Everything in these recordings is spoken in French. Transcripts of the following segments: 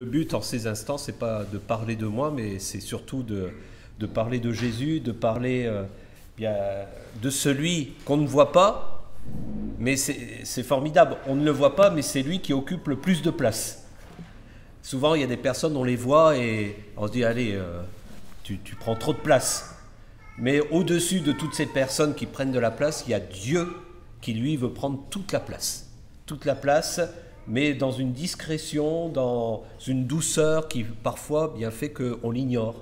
Le but en ces instants, c'est pas de parler de moi, mais c'est surtout de parler de Jésus, de parler bien, de celui qu'on ne voit pas, mais c'est formidable. On ne le voit pas, mais c'est lui qui occupe le plus de place. Souvent, il y a des personnes, on les voit et on se dit, allez, tu prends trop de place. Mais au-dessus de toutes ces personnes qui prennent de la place, il y a Dieu qui, lui, veut prendre toute la place. Toute la place, mais dans une discrétion, dans une douceur qui parfois bien fait qu'on l'ignore,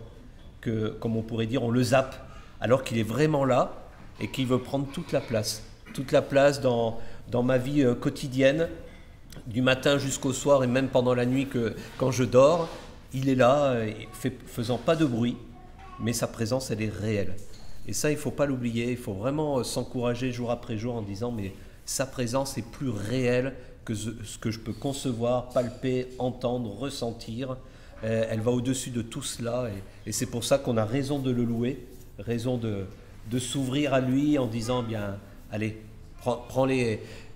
que, comme on pourrait dire, on le zappe, alors qu'il est vraiment là et qu'il veut prendre toute la place dans ma vie quotidienne, du matin jusqu'au soir et même pendant la nuit quand je dors, il est là, faisant pas de bruit, mais sa présence, elle est réelle. Et ça, il ne faut pas l'oublier, il faut vraiment s'encourager jour après jour en disant, mais sa présence est plus réelle que ce que je peux concevoir, palper, entendre, ressentir. Elle va au-dessus de tout cela et c'est pour ça qu'on a raison de le louer, raison de s'ouvrir à lui en disant, bien, allez, prends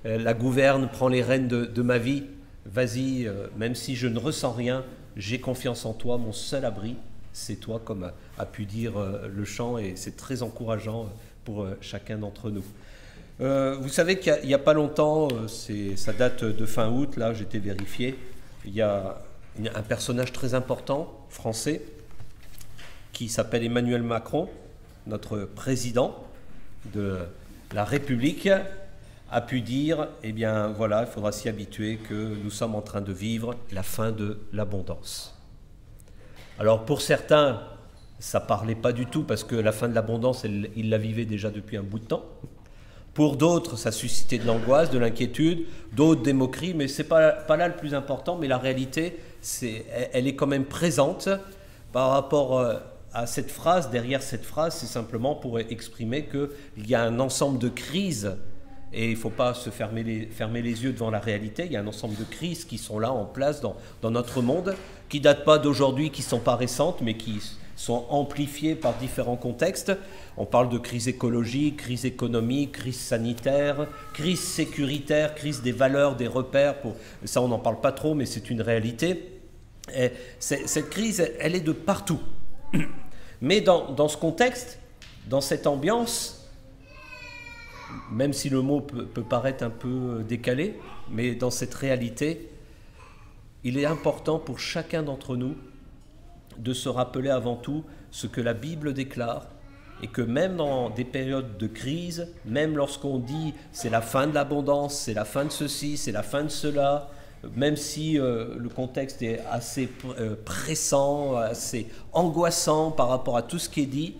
la gouverne, prends les rênes de ma vie, vas-y, même si je ne ressens rien, j'ai confiance en toi, mon seul abri, c'est toi, comme a pu dire le chant, et c'est très encourageant pour chacun d'entre nous. Vous savez qu'il n'y a pas longtemps, ça date de fin août, là j'étais vérifié, il y a un personnage très important, français, qui s'appelle Emmanuel Macron, notre président de la République, a pu dire, eh bien voilà, il faudra s'y habituer que nous sommes en train de vivre la fin de l'abondance. Alors pour certains, ça ne parlait pas du tout parce que la fin de l'abondance, ils la vivaient déjà depuis un bout de temps. Pour d'autres, ça suscitait de l'angoisse, de l'inquiétude, d'autres des moqueries, mais ce n'est pas là le plus important, mais la réalité, elle est quand même présente par rapport à cette phrase. Derrière cette phrase, c'est simplement pour exprimer qu'il y a un ensemble de crises, et il ne faut pas se fermer les yeux devant la réalité. Il y a un ensemble de crises qui sont là en place dans notre monde, qui ne datent pas d'aujourd'hui, qui ne sont pas récentes, mais qui sont amplifiées par différents contextes. On parle de crise écologique, crise économique, crise sanitaire, crise sécuritaire, crise des valeurs, des repères. Ça, on n'en parle pas trop, mais c'est une réalité. Et cette crise, elle est de partout. Mais dans ce contexte, dans cette ambiance, même si le mot peut paraître un peu décalé, mais dans cette réalité, il est important pour chacun d'entre nous de se rappeler avant tout ce que la Bible déclare, et que même dans des périodes de crise, même lorsqu'on dit c'est la fin de l'abondance, c'est la fin de ceci, c'est la fin de cela, même si le contexte est assez pressant, assez angoissant par rapport à tout ce qui est dit,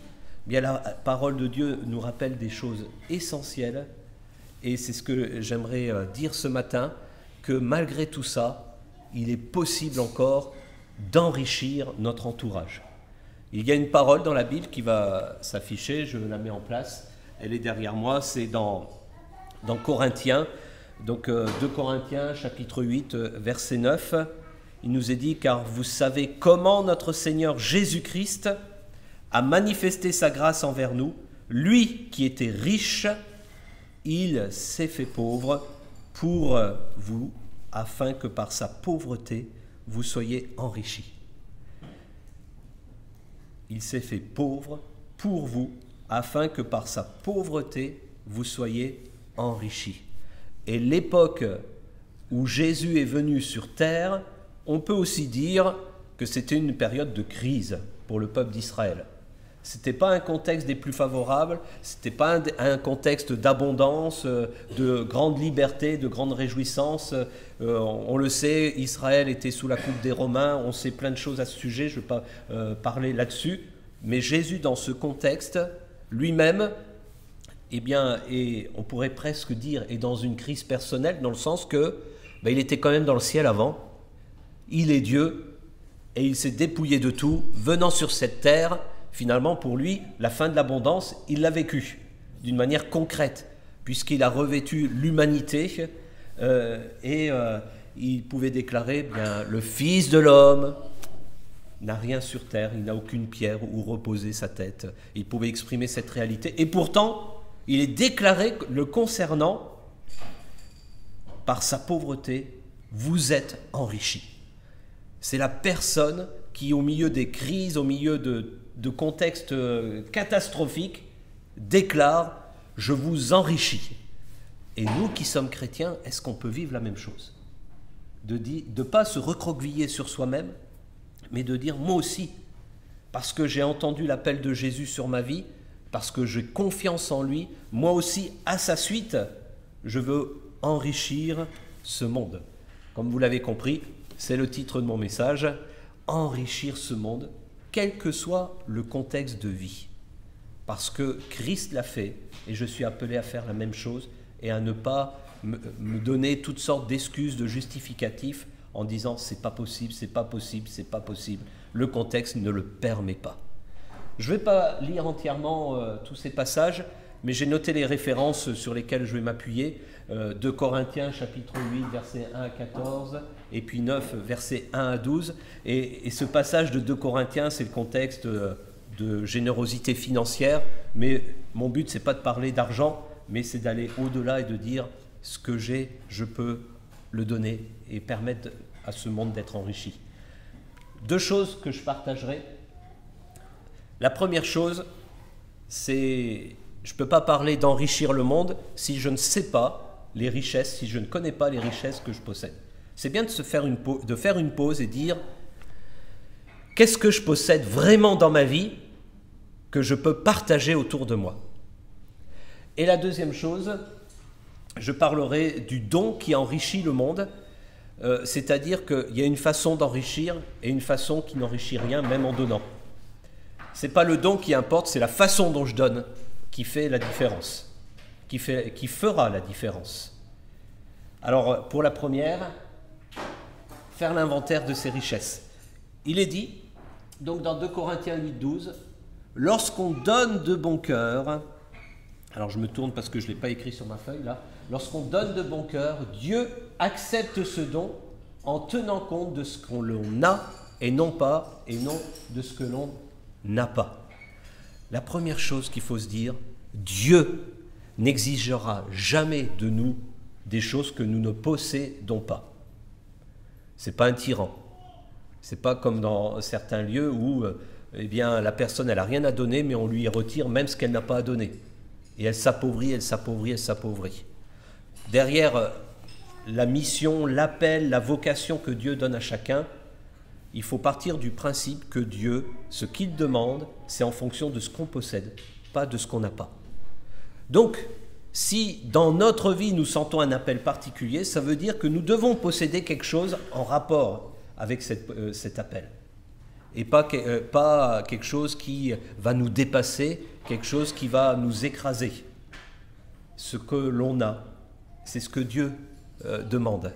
bien la parole de Dieu nous rappelle des choses essentielles, et c'est ce que j'aimerais dire ce matin, que malgré tout ça, il est possible encore d'enrichir notre entourage. Il y a une parole dans la Bible qui va s'afficher, je la mets en place, elle est derrière moi, c'est dans Corinthiens, donc 2 Corinthiens chapitre 8 verset 9, il nous est dit, car vous savez comment notre Seigneur Jésus-Christ a manifesté sa grâce envers nous, lui qui était riche, il s'est fait pauvre pour vous, afin que par sa pauvreté, vous soyez enrichis. Il s'est fait pauvre pour vous, afin que par sa pauvreté, vous soyez enrichis. Et l'époque où Jésus est venu sur terre, on peut aussi dire que c'était une période de crise pour le peuple d'Israël. Ce n'était pas un contexte des plus favorables, ce n'était pas un contexte d'abondance, de grande liberté, de grande réjouissance. On le sait, Israël était sous la coupe des Romains, on sait plein de choses à ce sujet, je ne vais pas parler là-dessus. Mais Jésus, dans ce contexte, lui-même, eh bien, et on pourrait presque dire, est dans une crise personnelle, dans le sens que il était quand même dans le ciel avant, il est Dieu, et il s'est dépouillé de tout, venant sur cette terre. Finalement, pour lui, la fin de l'abondance, il l'a vécue d'une manière concrète, puisqu'il a revêtu l'humanité et il pouvait déclarer, bien, le Fils de l'homme n'a rien sur terre, il n'a aucune pierre où reposer sa tête. Il pouvait exprimer cette réalité. Et pourtant, il est déclaré le concernant, par sa pauvreté, vous êtes enrichis. C'est la personne qui, au milieu des crises, au milieu de contextes catastrophiques, déclare « Je vous enrichis ». Et nous qui sommes chrétiens, est-ce qu'on peut vivre la même chose? De ne pas se recroqueviller sur soi-même, mais de dire « Moi aussi, parce que j'ai entendu l'appel de Jésus sur ma vie, parce que j'ai confiance en lui, moi aussi, à sa suite, je veux enrichir ce monde. » Comme vous l'avez compris, c'est le titre de mon message, « Enrichir ce monde, quel que soit le contexte de vie. » Parce que Christ l'a fait, et je suis appelé à faire la même chose, et à ne pas me donner toutes sortes d'excuses, de justificatifs, en disant « c'est pas possible, c'est pas possible, c'est pas possible ». Le contexte ne le permet pas. Je ne vais pas lire entièrement tous ces passages, mais j'ai noté les références sur lesquelles je vais m'appuyer. 2 Corinthiens, chapitre 8, versets 1 à 14, et puis 9, versets 1 à 12. Et ce passage de 2 Corinthiens, c'est le contexte de générosité financière, mais mon but, ce n'est pas de parler d'argent, mais c'est d'aller au-delà et de dire ce que j'ai, je peux le donner et permettre à ce monde d'être enrichi. 2 choses que je partagerai. La première chose, c'est je ne peux pas parler d'enrichir le monde si je ne sais pas les richesses, si je ne connais pas les richesses que je possède. C'est bien de faire une pause et dire qu'est-ce que je possède vraiment dans ma vie que je peux partager autour de moi. Et la deuxième chose, je parlerai du don qui enrichit le monde, c'est-à-dire qu'il y a une façon d'enrichir et une façon qui n'enrichit rien, même en donnant. Ce n'est pas le don qui importe, c'est la façon dont je donne qui fait la différence, qui fera la différence. Alors, pour la première, faire l'inventaire de ses richesses. Il est dit, donc dans 2 Corinthiens 8, 12, « Lorsqu'on donne de bon cœur », alors je me tourne parce que je ne l'ai pas écrit sur ma feuille là, « Lorsqu'on donne de bon cœur, Dieu accepte ce don en tenant compte de ce qu'on a et non de ce que l'on n'a pas. » La première chose qu'il faut se dire, Dieu n'exigera jamais de nous des choses que nous ne possédons pas. Ce n'est pas un tyran. Ce n'est pas comme dans certains lieux où eh bien, la personne elle n'a rien à donner, mais on lui retire même ce qu'elle n'a pas à donner. Et elle s'appauvrit, elle s'appauvrit, elle s'appauvrit. Derrière la mission, l'appel, la vocation que Dieu donne à chacun, il faut partir du principe que Dieu, ce qu'il demande, c'est en fonction de ce qu'on possède, pas de ce qu'on n'a pas. Donc, si dans notre vie nous sentons un appel particulier, ça veut dire que nous devons posséder quelque chose en rapport avec cet appel. Et pas quelque chose qui va nous dépasser, quelque chose qui va nous écraser. Ce que l'on a, c'est ce que Dieu demande.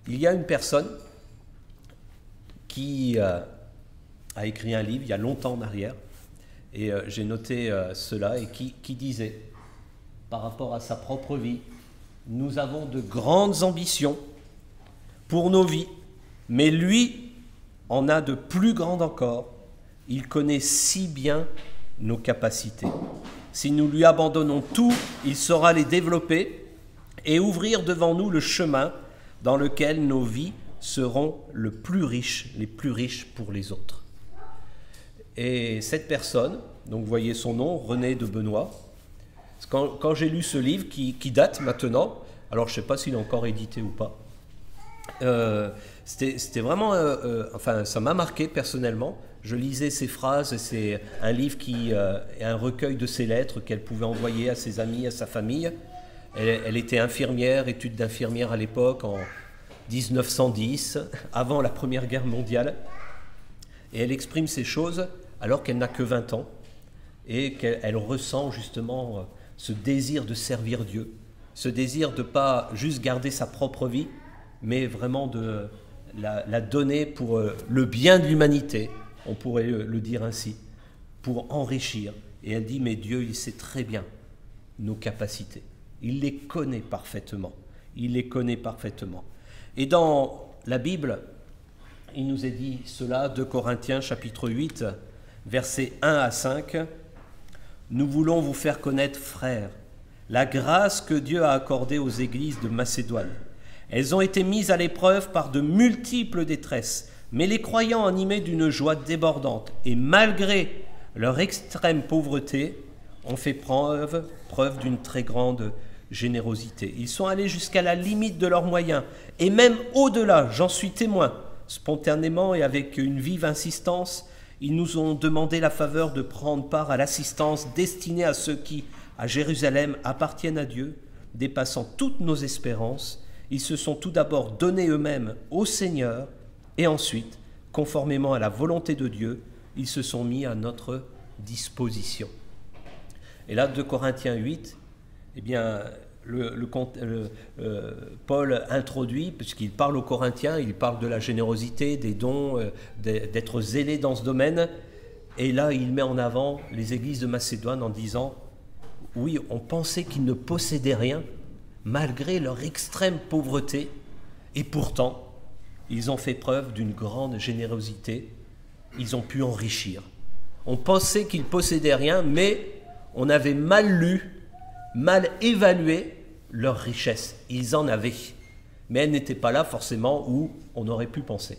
Il y a une personne qui a écrit un livre il y a longtemps en arrière, et j'ai noté cela, et qui disait, par rapport à sa propre vie, « Nous avons de grandes ambitions pour nos vies, mais lui en a de plus grandes encore. Il connaît si bien nos capacités. Si nous lui abandonnons tout, il saura les développer et ouvrir devant nous le chemin dans lequel nos vies seront les plus riches pour les autres. » Et cette personne, donc vous voyez son nom, René de Benoît, quand j'ai lu ce livre qui date maintenant, alors je ne sais pas s'il est encore édité ou pas, c'était vraiment, enfin ça m'a marqué personnellement. Je lisais ses phrases, c'est un livre qui est un recueil de ses lettres qu'elle pouvait envoyer à ses amis, à sa famille. Elle était infirmière, études d'infirmière à l'époque, en 1910, avant la Première Guerre mondiale. Et elle exprime ces choses alors qu'elle n'a que 20 ans et qu'elle ressent justement ce désir de servir Dieu, ce désir de ne pas juste garder sa propre vie, mais vraiment de la donner pour le bien de l'humanité, on pourrait le dire ainsi, pour enrichir. Et elle dit, mais Dieu, il sait très bien nos capacités. Il les connaît parfaitement. Il les connaît parfaitement. Et dans la Bible, il nous est dit cela, 2 Corinthiens chapitre 8, versets 1 à 5. « Nous voulons vous faire connaître, frères, la grâce que Dieu a accordée aux églises de Macédoine. Elles ont été mises à l'épreuve par de multiples détresses, mais les croyants animés d'une joie débordante et malgré leur extrême pauvreté ont fait preuve d'une très grande générosité. Ils sont allés jusqu'à la limite de leurs moyens et même au-delà, j'en suis témoin. Spontanément et avec une vive insistance, ils nous ont demandé la faveur de prendre part à l'assistance destinée à ceux qui, à Jérusalem, appartiennent à Dieu, dépassant toutes nos espérances. Ils se sont tout d'abord donnés eux-mêmes au Seigneur et ensuite, conformément à la volonté de Dieu, ils se sont mis à notre disposition. Et là, 2 Corinthiens 8, eh bien, Paul introduit, puisqu'il parle aux Corinthiens, il parle de la générosité, des dons, d'être zélé dans ce domaine. Et là, il met en avant les églises de Macédoine en disant, oui, on pensait qu'ils ne possédaient rien, malgré leur extrême pauvreté, et pourtant, ils ont fait preuve d'une grande générosité, ils ont pu enrichir. On pensait qu'ils possédaient rien, mais on avait mal lu, mal évalué leur richesse. Ils en avaient, mais elle n'était pas là forcément où on aurait pu penser.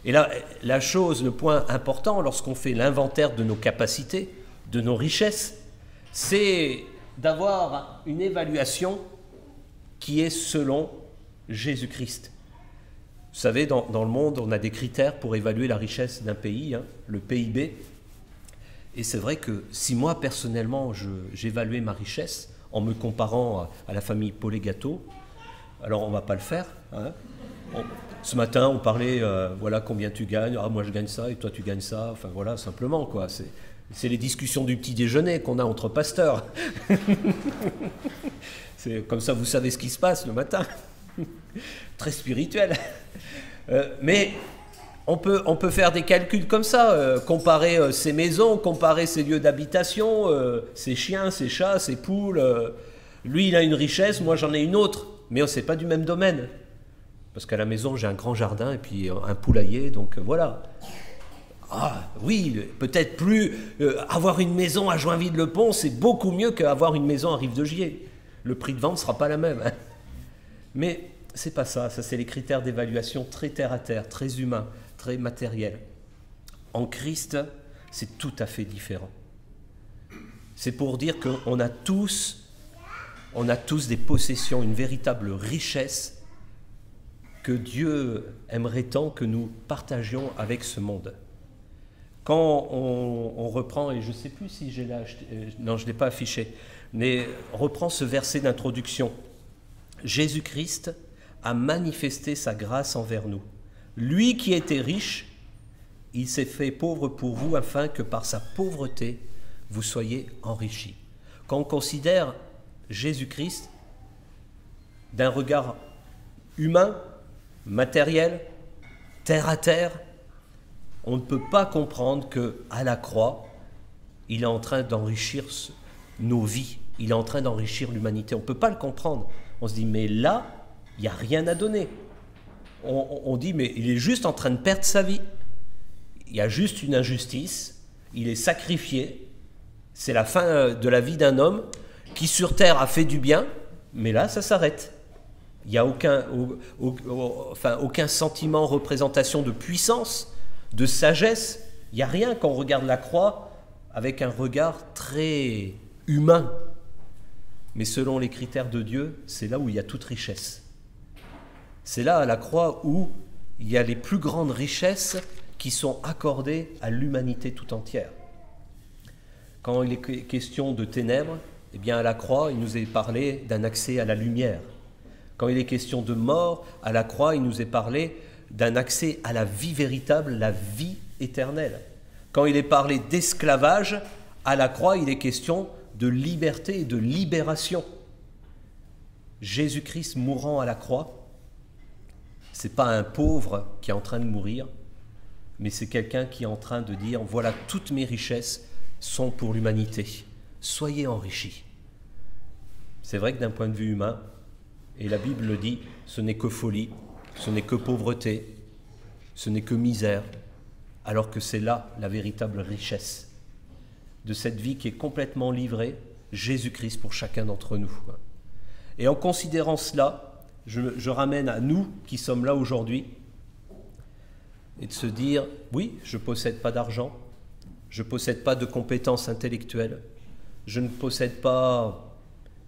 Et là, la chose, le point important lorsqu'on fait l'inventaire de nos capacités, de nos richesses, c'est d'avoir une évaluation qui est selon Jésus-Christ. Vous savez, dans le monde, on a des critères pour évaluer la richesse d'un pays, hein, le PIB. Et c'est vrai que si moi, personnellement, j'évaluais ma richesse en me comparant à la famille Paulet-Gâteau, alors on ne va pas le faire. Hein. Ce matin, on parlait, voilà combien tu gagnes, ah moi je gagne ça et toi tu gagnes ça, enfin voilà, simplement quoi. C'est les discussions du petit déjeuner qu'on a entre pasteurs. C'est comme ça, vous savez ce qui se passe le matin. Très spirituel. Mais on peut faire des calculs comme ça, comparer ses maisons, comparer ses lieux d'habitation, ses chiens, ses chats, ses poules. Lui, il a une richesse, moi j'en ai une autre, mais ce n'est pas du même domaine. Parce qu'à la maison, j'ai un grand jardin et puis un poulailler, donc voilà. Ah oui, peut-être plus avoir une maison à Joinville-le-Pont, c'est beaucoup mieux qu'avoir une maison à Rive-de-Gier. Le prix de vente ne sera pas la même. Hein. Mais c'est pas ça, ça c'est les critères d'évaluation très terre-à-terre, très humains, très matériels. En Christ, c'est tout à fait différent. C'est pour dire qu'on a tous des possessions, une véritable richesse que Dieu aimerait tant que nous partagions avec ce monde. Quand on reprend, et je ne sais plus si j'ai là, non je ne l'ai pas affiché, mais reprend ce verset d'introduction. Jésus-Christ a manifesté sa grâce envers nous. Lui qui était riche, il s'est fait pauvre pour vous afin que par sa pauvreté, vous soyez enrichis. Quand on considère Jésus-Christ d'un regard humain, matériel, terre à terre, on ne peut pas comprendre qu'à la croix, il est en train d'enrichir nos vies, il est en train d'enrichir l'humanité. On ne peut pas le comprendre. On se dit, mais là, il n'y a rien à donner. On dit, mais il est juste en train de perdre sa vie. Il y a juste une injustice, il est sacrifié. C'est la fin de la vie d'un homme qui sur terre a fait du bien, mais là, ça s'arrête. Il n'y a aucun sentiment, représentation de puissance, de sagesse. Il n'y a rien quand on regarde la croix avec un regard très humain. Mais selon les critères de Dieu, c'est là où il y a toute richesse. C'est là à la croix où il y a les plus grandes richesses qui sont accordées à l'humanité tout entière. Quand il est question de ténèbres, eh bien à la croix, il nous est parlé d'un accès à la lumière. Quand il est question de mort, à la croix, il nous est parlé d'un accès à la vie véritable, la vie éternelle. Quand il est parlé d'esclavage, à la croix, il est question de liberté et de libération. Jésus-Christ mourant à la croix, ce n'est pas un pauvre qui est en train de mourir, mais c'est quelqu'un qui est en train de dire, voilà, toutes mes richesses sont pour l'humanité. Soyez enrichis. C'est vrai que d'un point de vue humain, et la Bible le dit, ce n'est que folie, ce n'est que pauvreté, ce n'est que misère, alors que c'est là la véritable richesse de cette vie qui est complètement livrée, Jésus-Christ pour chacun d'entre nous. Et en considérant cela, je ramène à nous qui sommes là aujourd'hui, et de se dire, oui, je ne possède pas d'argent, je ne possède pas de compétences intellectuelles, je ne possède pas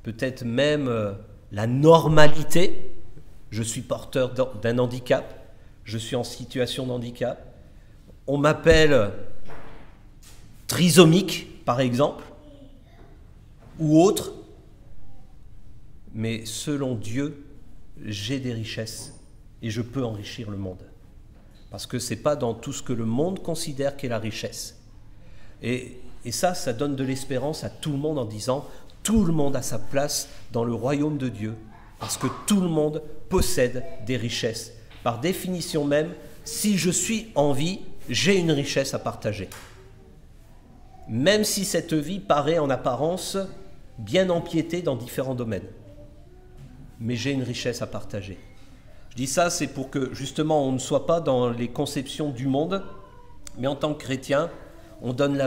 peut-être même la normalité, je suis porteur d'un handicap, je suis en situation de handicap, on m'appelle trisomique par exemple, ou autre, mais selon Dieu, j'ai des richesses et je peux enrichir le monde. Parce que ce n'est pas dans tout ce que le monde considère qu'est la richesse. Et ça donne de l'espérance à tout le monde en disant tout le monde a sa place dans le royaume de Dieu. Parce que tout le monde possède des richesses. Par définition même, si je suis en vie, j'ai une richesse à partager. Même si cette vie paraît en apparence bien empiétée dans différents domaines. Mais j'ai une richesse à partager. Je dis ça, c'est pour que justement on ne soit pas dans les conceptions du monde, mais en tant que chrétien, on donne de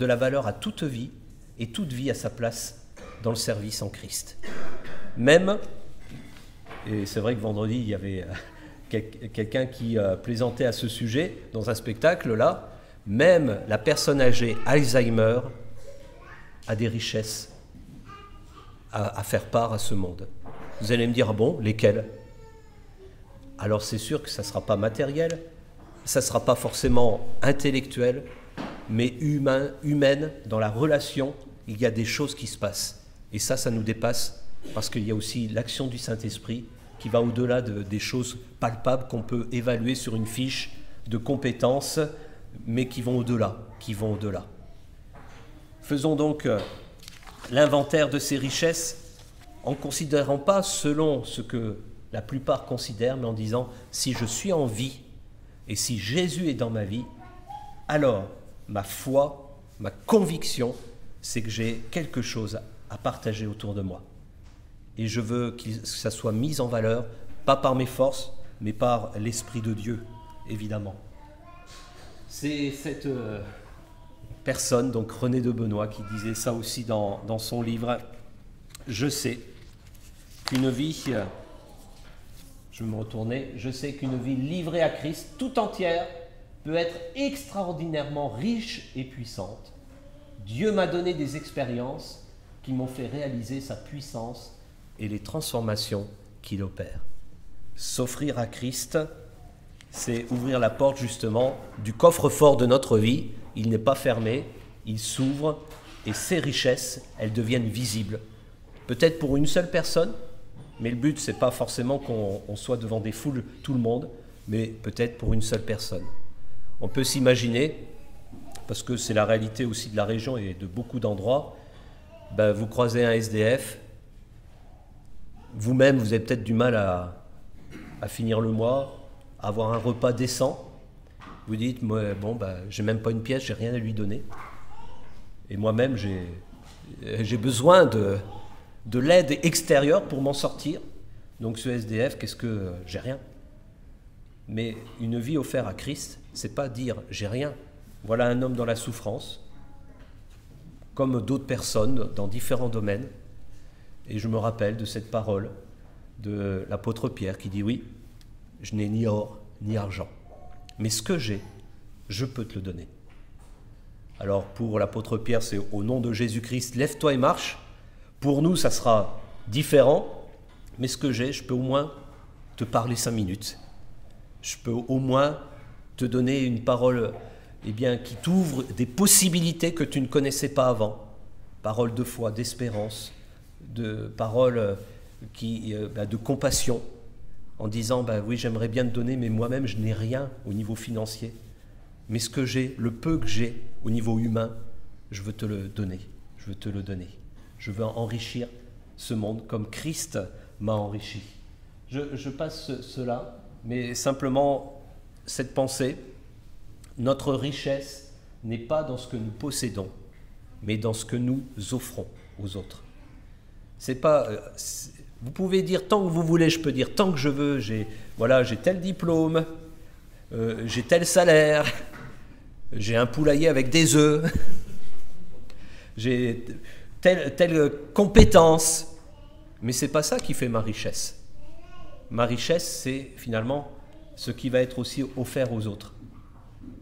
la valeur à toute vie, et toute vie a sa place dans le service en Christ. Même, et c'est vrai que vendredi, il y avait quelqu'un qui plaisantait à ce sujet dans un spectacle là, même la personne âgée Alzheimer a des richesses à faire part à ce monde. Vous allez me dire, ah bon, lesquelles ? Alors c'est sûr que ça ne sera pas matériel, ça ne sera pas forcément intellectuel, mais humaine, dans la relation, il y a des choses qui se passent. Et ça nous dépasse, parce qu'il y a aussi l'action du Saint-Esprit qui va au-delà des choses palpables qu'on peut évaluer sur une fiche de compétences, mais qui vont au-delà, Faisons donc l'inventaire de ces richesses en ne considérant pas selon ce que la plupart considèrent, mais en disant, si je suis en vie et si Jésus est dans ma vie, alors ma foi, ma conviction, c'est que j'ai quelque chose à partager autour de moi. Et je veux que ça soit mis en valeur, pas par mes forces, mais par l'Esprit de Dieu, évidemment. C'est cette personne, donc René de Benoît, qui disait ça aussi dans son livre. Je sais qu'une vie... Je vais me retourner. Je sais qu'une vie livrée à Christ tout entière peut être extraordinairement riche et puissante. Dieu m'a donné des expériences qui m'ont fait réaliser sa puissance et les transformations qu'il opère. S'offrir à Christ, c'est ouvrir la porte justement du coffre-fort de notre vie. Il n'est pas fermé, il s'ouvre et ses richesses, elles deviennent visibles. Peut-être pour une seule personne, mais le but, ce n'est pas forcément qu'on soit devant des foules, tout le monde, mais peut-être pour une seule personne. On peut s'imaginer, parce que c'est la réalité aussi de la région et de beaucoup d'endroits, vous croisez un SDF, vous-même, vous avez peut-être du mal à finir le mois, à avoir un repas décent. Vous dites, moi, j'ai même pas une pièce, j'ai rien à lui donner. Et moi-même, j'ai besoin de l'aide extérieure pour m'en sortir. Donc ce SDF, qu'est-ce que j'ai rien. Mais une vie offerte à Christ, c'est pas dire j'ai rien. Voilà un homme dans la souffrance, comme d'autres personnes dans différents domaines. Et je me rappelle de cette parole de l'apôtre Pierre qui dit oui, je n'ai ni or ni argent, mais ce que j'ai, je peux te le donner. Alors pour l'apôtre Pierre, c'est au nom de Jésus-Christ, lève-toi et marche. Pour nous, ça sera différent, mais ce que j'ai, je peux au moins te parler 5 minutes. Je peux au moins te donner une parole qui t'ouvre des possibilités que tu ne connaissais pas avant. Parole de foi, d'espérance, de parole de compassion, en disant oui, j'aimerais bien te donner, mais moi-même, je n'ai rien au niveau financier. Mais ce que j'ai, le peu que j'ai au niveau humain, je veux te le donner. Je veux te le donner. Je veux enrichir ce monde comme Christ m'a enrichi. Je passe cela, mais simplement cette pensée, notre richesse n'est pas dans ce que nous possédons, mais dans ce que nous offrons aux autres. C'est pas, vous pouvez dire tant que vous voulez, je peux dire tant que je veux, j'ai tel diplôme, j'ai tel salaire, j'ai un poulailler avec des œufs, j'ai telle compétence, mais c'est pas ça qui fait ma richesse. ma richesse, c'est finalement ce qui va être aussi offert aux autres.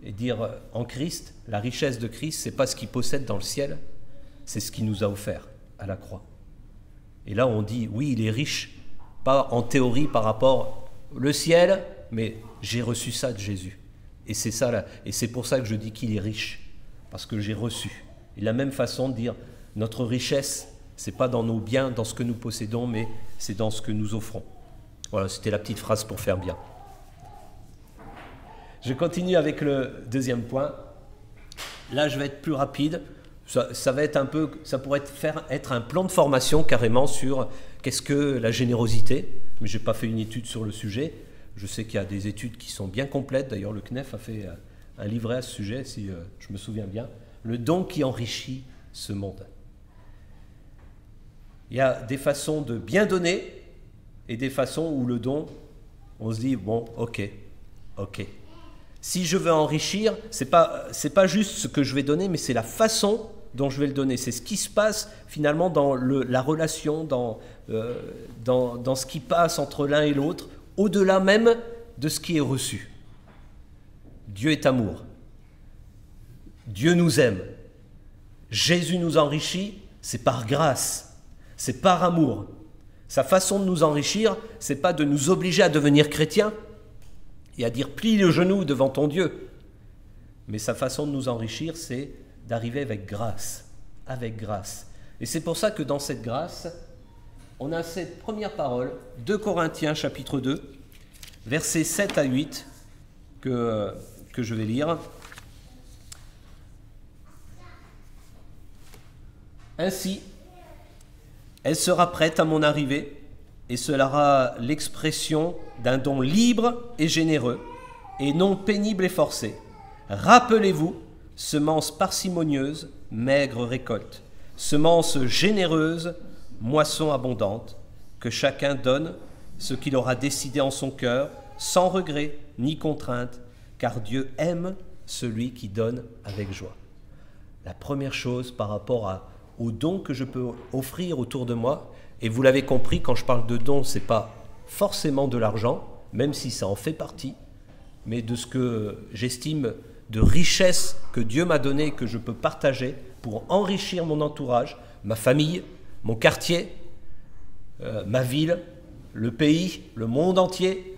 Et dire en Christ, la richesse de Christ, c'est pas ce qu'il possède dans le ciel, c'est ce qu'il nous a offert à la croix. Et là, on dit, oui, il est riche, pas en théorie par rapport au ciel, mais j'ai reçu ça de Jésus. Et c'est ça là, et c'est pour ça que je dis qu'il est riche, parce que j'ai reçu. Et la même façon de dire, notre richesse, c'est pas dans nos biens, dans ce que nous possédons, mais c'est dans ce que nous offrons. Voilà, c'était la petite phrase pour faire bien. Je continue avec le deuxième point. Là, je vais être plus rapide. Ça va être un peu, ça pourrait être un plan de formation carrément sur qu'est-ce que la générosité. Mais je n'ai pas fait une étude sur le sujet. Je sais qu'il y a des études qui sont bien complètes. D'ailleurs, le CNEF a fait un livret à ce sujet, si je me souviens bien. Le don qui enrichit ce monde. Il y a des façons de bien donner et des façons où le don, on se dit, bon, ok. Si je veux enrichir, c'est pas juste ce que je vais donner, mais c'est la façon dont je vais le donner. C'est ce qui se passe finalement dans la relation, dans ce qui passe entre l'un et l'autre, au-delà même de ce qui est reçu. Dieu est amour. Dieu nous aime. Jésus nous enrichit, c'est par grâce, c'est par amour. Sa façon de nous enrichir, c'est pas de nous obliger à devenir chrétiens et à dire plie le genou devant ton Dieu. Mais sa façon de nous enrichir, c'est d'arriver avec grâce, avec grâce. Et c'est pour ça que dans cette grâce, on a cette première parole, 2 Corinthiens chapitre 2, versets 7 à 8, que je vais lire. Ainsi, elle sera prête à mon arrivée, et cela sera l'expression d'un don libre et généreux, et non pénible et forcé. Rappelez-vous, semence parcimonieuse, maigre récolte, semence généreuse, moisson abondante, que chacun donne ce qu'il aura décidé en son cœur, sans regret ni contrainte, car Dieu aime celui qui donne avec joie. La première chose par rapport aux dons que je peux offrir autour de moi, et vous l'avez compris, quand je parle de dons, ce n'est pas forcément de l'argent, même si ça en fait partie, mais de ce que j'estime de richesse que Dieu m'a donné, que je peux partager pour enrichir mon entourage, ma famille, mon quartier, ma ville, le pays, le monde entier,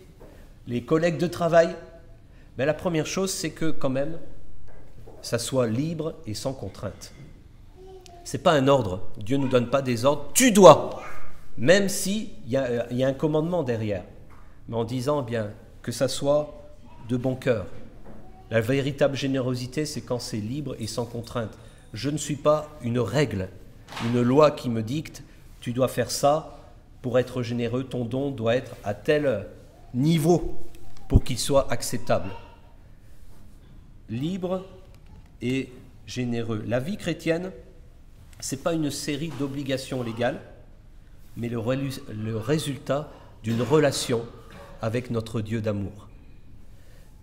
les collègues de travail. Mais la première chose, c'est que quand même, ça soit libre et sans contrainte. Ce n'est pas un ordre. Dieu ne nous donne pas des ordres. Tu dois, même s'il y a un commandement derrière. Mais en disant bien que ça soit de bon cœur. La véritable générosité, c'est quand c'est libre et sans contrainte. Je ne suis pas une règle, une loi qui me dicte « tu dois faire ça pour être généreux, ton don doit être à tel niveau pour qu'il soit acceptable. » Libre et généreux. La vie chrétienne, ce n'est pas une série d'obligations légales, mais le résultat d'une relation avec notre Dieu d'amour.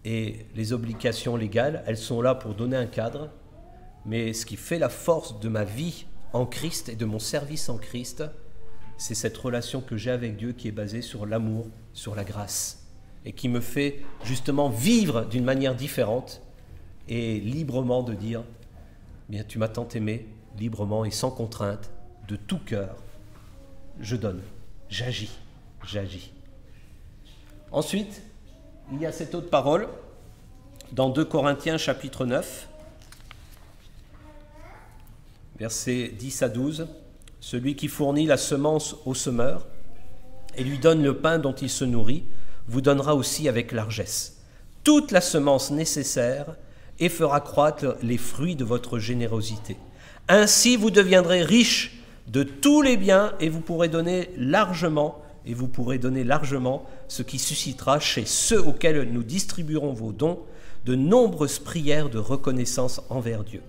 Et les obligations légales, elles sont là pour donner un cadre, mais ce qui fait la force de ma vie en Christ et de mon service en Christ, c'est cette relation que j'ai avec Dieu qui est basée sur l'amour, sur la grâce, et qui me fait justement vivre d'une manière différente et librement de dire « bien, tu m'as tant aimé, librement et sans contrainte, de tout cœur, je donne, j'agis. » Ensuite, il y a cette autre parole dans 2 Corinthiens chapitre 9, versets 10 à 12. « Celui qui fournit la semence au semeur et lui donne le pain dont il se nourrit, vous donnera aussi avec largesse toute la semence nécessaire et fera croître les fruits de votre générosité. Ainsi vous deviendrez riches de tous les biens et vous pourrez donner largement, ce qui suscitera chez ceux auxquels nous distribuerons vos dons de nombreuses prières de reconnaissance envers Dieu.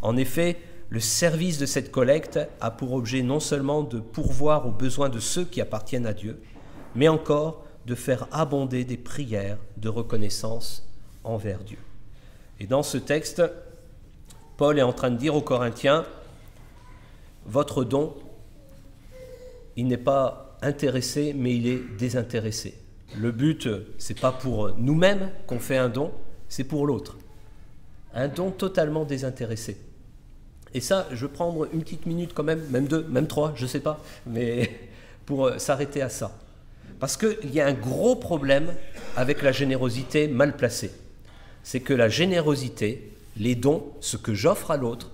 En effet, le service de cette collecte a pour objet non seulement de pourvoir aux besoins de ceux qui appartiennent à Dieu, mais encore de faire abonder des prières de reconnaissance envers Dieu. » Et dans ce texte, Paul est en train de dire aux Corinthiens, votre don, il n'est pas pas intéressé, mais il est désintéressé. Le but, c'est pas pour nous-mêmes qu'on fait un don, c'est pour l'autre. Un don totalement désintéressé. Et ça, je vais prendre une petite minute quand même 2, même 3, je sais pas, mais pour s'arrêter à ça. Parce qu'il y a un gros problème avec la générosité mal placée. C'est que la générosité, les dons, ce que j'offre à l'autre,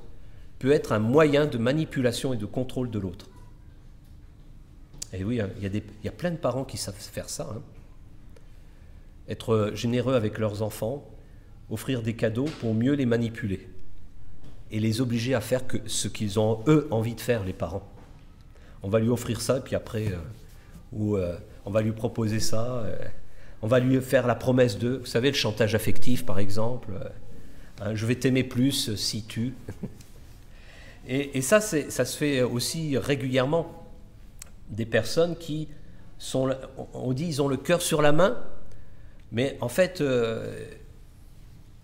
peut être un moyen de manipulation et de contrôle de l'autre. Et oui, il y a plein de parents qui savent faire ça. Hein. Être généreux avec leurs enfants, offrir des cadeaux pour mieux les manipuler et les obliger à faire que ce qu'ils ont, eux, envie de faire, les parents. On va lui offrir ça, et puis après, on va lui proposer ça, on va lui faire la promesse de, vous savez, le chantage affectif, par exemple, hein, je vais t'aimer plus si tu... et ça se fait aussi régulièrement. Des personnes qui sont, on dit, ils ont le cœur sur la main, mais en fait...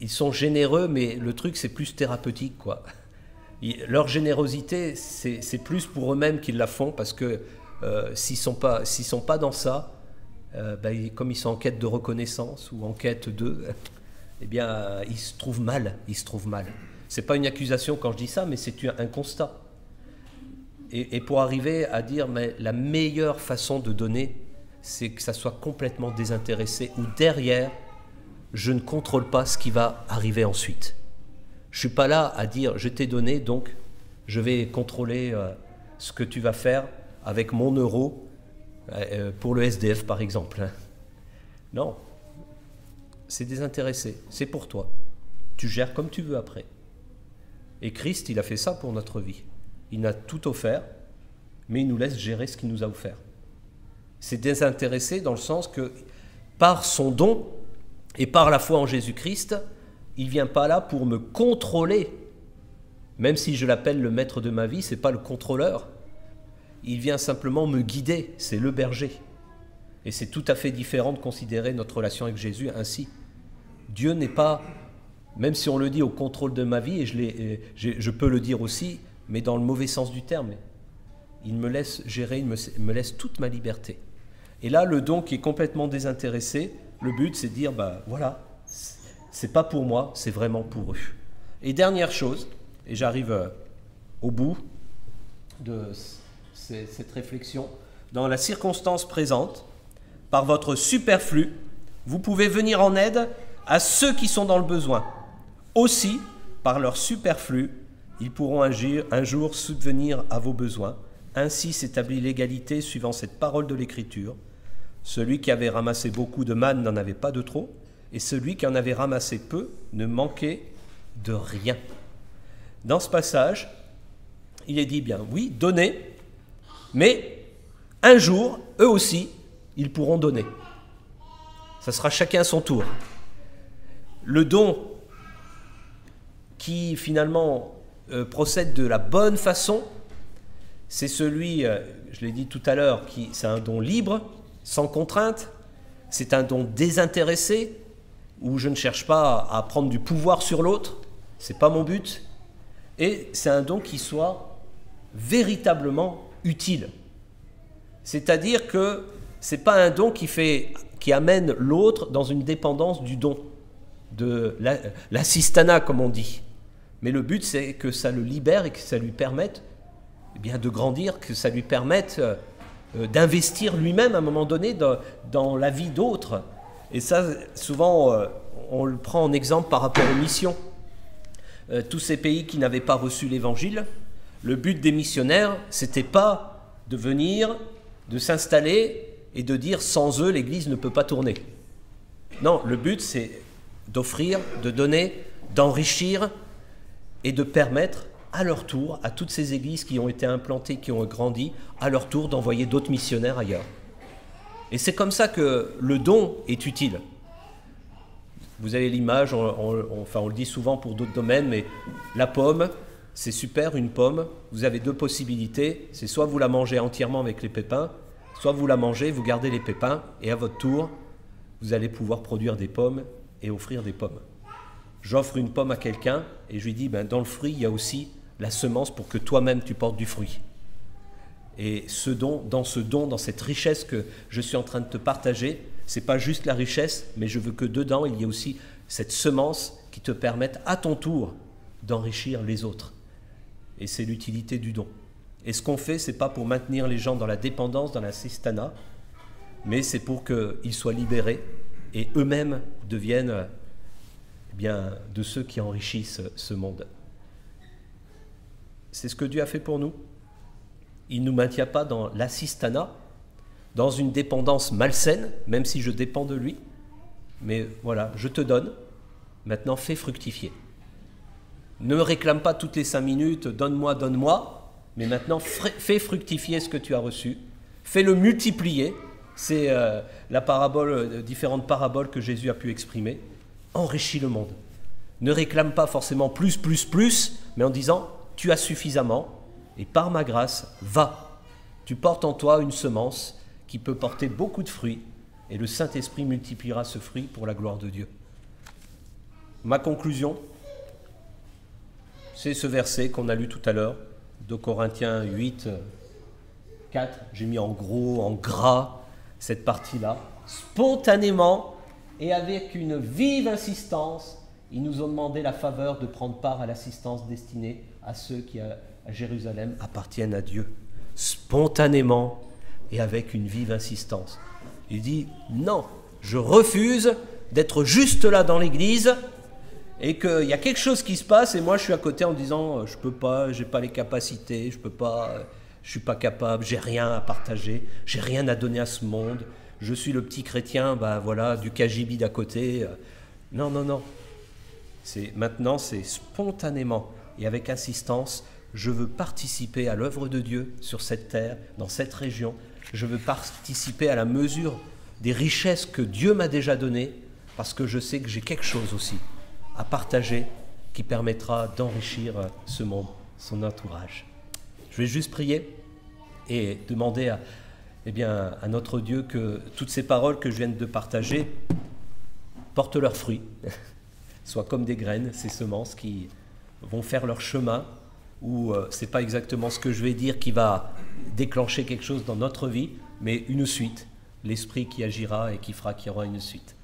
ils sont généreux, mais le truc, c'est plus thérapeutique, quoi. Leur générosité, c'est plus pour eux-mêmes qu'ils la font, parce que s'ils sont pas dans ça, comme ils sont en quête de reconnaissance ou en quête de, eh bien, ils se trouvent mal. C'est pas une accusation quand je dis ça, mais c'est un constat. Et pour arriver à dire, mais la meilleure façon de donner, c'est que ça soit complètement désintéressé, ou derrière, je ne contrôle pas ce qui va arriver ensuite. Je ne suis pas là à dire, je t'ai donné, donc je vais contrôler ce que tu vas faire avec mon euro pour le SDF, par exemple. Non, c'est désintéressé, c'est pour toi. Tu gères comme tu veux après. Et Christ, il a fait ça pour notre vie. Il n'a tout offert, mais il nous laisse gérer ce qu'il nous a offert. C'est désintéressé dans le sens que, par son don, et par la foi en Jésus-Christ, il ne vient pas là pour me contrôler. Même si je l'appelle le maître de ma vie, ce n'est pas le contrôleur. Il vient simplement me guider, c'est le berger. Et c'est tout à fait différent de considérer notre relation avec Jésus ainsi. Dieu n'est pas, même si on le dit au contrôle de ma vie, et je peux le dire aussi, mais dans le mauvais sens du terme. Il me laisse gérer, il me laisse toute ma liberté. Et là, le don qui est complètement désintéressé, le but, c'est de dire, voilà, c'est pas pour moi, c'est vraiment pour eux. Et dernière chose, et j'arrive au bout de cette réflexion, dans la circonstance présente, par votre superflu, vous pouvez venir en aide à ceux qui sont dans le besoin. Aussi, par leur superflu, ils pourront un jour subvenir à vos besoins. Ainsi s'établit l'égalité suivant cette parole de l'Écriture. Celui qui avait ramassé beaucoup de manne n'en avait pas de trop, et celui qui en avait ramassé peu ne manquait de rien. Dans ce passage, il est dit bien, oui, donnez, mais un jour, eux aussi, ils pourront donner. Ça sera chacun son tour. Le don qui finalement procède de la bonne façon, c'est celui, je l'ai dit tout à l'heure, c'est un don libre, sans contrainte, c'est un don désintéressé, où je ne cherche pas à prendre du pouvoir sur l'autre, ce n'est pas mon but, et c'est un don qui soit véritablement utile. C'est-à-dire que ce n'est pas un don qui amène l'autre dans une dépendance du don, de l'assistanat comme on dit. Mais le but, c'est que ça le libère et que ça lui permette de grandir, que ça lui permette d'investir lui-même à un moment donné dans la vie d'autres. Et ça, souvent, on le prend en exemple par rapport aux missions. Tous ces pays qui n'avaient pas reçu l'Évangile, le but des missionnaires, c'était pas de venir, de s'installer et de dire sans eux, l'Église ne peut pas tourner. Non, le but, c'est d'offrir, de donner, d'enrichir et de permettre à leur tour, à toutes ces églises qui ont été implantées, qui ont grandi, à leur tour d'envoyer d'autres missionnaires ailleurs. Et c'est comme ça que le don est utile. Vous avez l'image, on le dit souvent pour d'autres domaines, mais la pomme, c'est super, une pomme. Vous avez deux possibilités, c'est soit vous la mangez entièrement avec les pépins, soit vous la mangez, vous gardez les pépins, et à votre tour, vous allez pouvoir produire des pommes et offrir des pommes. J'offre une pomme à quelqu'un, et je lui dis, dans le fruit, il y a aussi la semence pour que toi-même tu portes du fruit. Et dans cette richesse que je suis en train de te partager, c'est pas juste la richesse, mais je veux que dedans, il y ait aussi cette semence qui te permette à ton tour d'enrichir les autres. Et c'est l'utilité du don. Et ce qu'on fait, c'est pas pour maintenir les gens dans la dépendance, dans la cistana, mais c'est pour qu'ils soient libérés et eux-mêmes deviennent bien de ceux qui enrichissent ce monde. C'est ce que Dieu a fait pour nous. Il ne nous maintient pas dans l'assistana, dans une dépendance malsaine, même si je dépends de lui. Mais voilà, je te donne, maintenant fais fructifier. Ne me réclame pas toutes les 5 minutes, donne-moi, donne-moi, mais maintenant fais fructifier ce que tu as reçu, fais-le multiplier. C'est la parabole, différentes paraboles que Jésus a pu exprimer. Enrichis le monde. Ne réclame pas forcément plus, mais en disant, tu as suffisamment, et par ma grâce, va. Tu portes en toi une semence qui peut porter beaucoup de fruits, et le Saint-Esprit multipliera ce fruit pour la gloire de Dieu. Ma conclusion, c'est ce verset qu'on a lu tout à l'heure, de Corinthiens 8, 4. J'ai mis en gros, en gras, cette partie-là. Spontanément et avec une vive insistance, ils nous ont demandé la faveur de prendre part à l'assistance destinée à ceux qui, à Jérusalem, appartiennent à Dieu. Spontanément et avec une vive insistance. Il dit, non, je refuse d'être juste là dans l'église et qu'il y a quelque chose qui se passe et moi je suis à côté en disant, je peux pas, j'ai pas les capacités, je peux pas, je suis pas capable, j'ai rien à partager, j'ai rien à donner à ce monde, je suis le petit chrétien, voilà, du KGB d'à côté. Non. Maintenant, c'est spontanément et avec insistance, je veux participer à l'œuvre de Dieu sur cette terre, dans cette région. Je veux participer à la mesure des richesses que Dieu m'a déjà données, parce que je sais que j'ai quelque chose aussi à partager qui permettra d'enrichir ce monde, son entourage. Je vais juste prier et demander à notre Dieu que toutes ces paroles que je viens de partager portent leurs fruits, soient comme des graines, ces semences qui vont faire leur chemin, où ce n'est pas exactement ce que je vais dire qui va déclencher quelque chose dans notre vie, mais une suite, l'Esprit qui agira et qui fera qu'il y aura une suite.